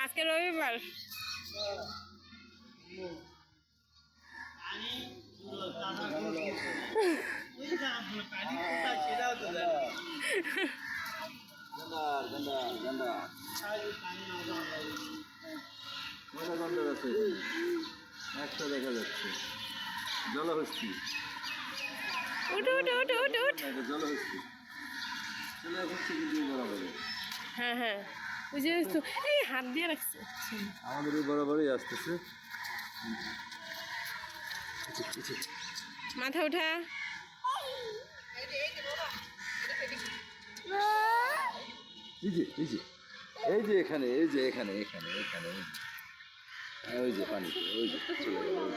আজকে রবিবার। একটা দেখা যাচ্ছে জলহস্তি। উঠো উঠো উঠো উঠো উঠো। জলহস্তি চলে আসছে কিন্তু বরাবরে। হ্যাঁ হ্যাঁ ওই যে এই হাত দিয়ে রাখছে। আমাদের এই বরাবরই আসতেছে। মাথা উঠা। এই যে এখানে এই যে এখানে এখানে এখানে ওই যে পানিতে ওই যে চলে গেল।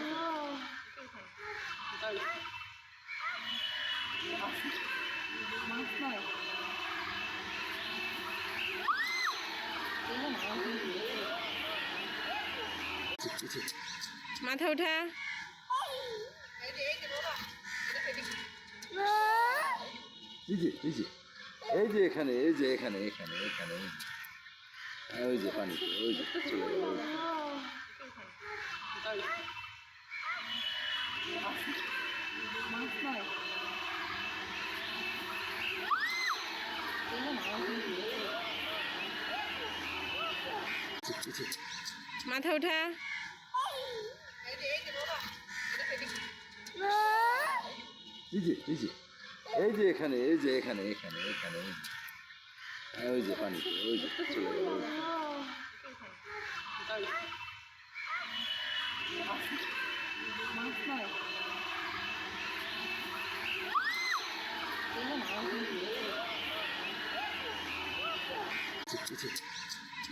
মাথা উঠা। এই যে এখানে এই যে এখানে এখানে এখানে ওই যে পানিতে ওই যে চলে গেল। মাথা উঠা। এই যে এখানে এই যে এখানে এখানে এখানে ওই যে পানিতে ওই যে চলে গেল।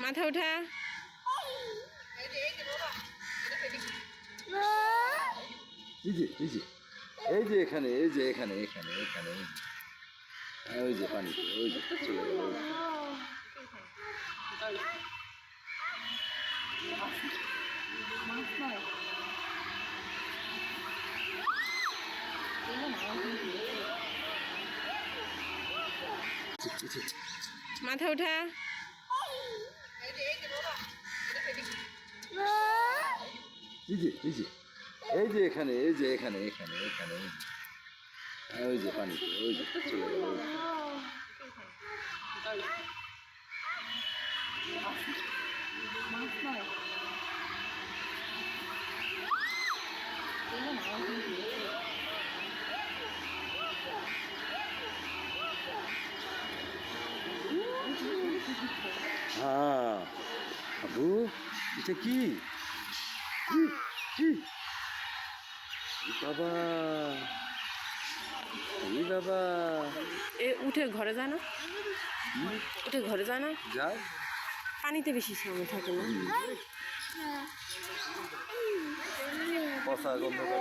মাথা উঠা। এই যে এখানে এই যে এখানে এখানে এখানে ওই যে পানিতে ওই যে চলে গেল। মাথা উঠা। এই যে এখানে এই যে এখানে এখানে এখানে ওই যে পানিতে ওই যে চলে গেল। হ্যাঁ আবু এটা কি বাবা এই বাবা এ উঠে ঘরে যায় না? উঠে ঘরে যায় না? যায় পানিতে বেশি সময় থাকে না। পচা গন্ধ।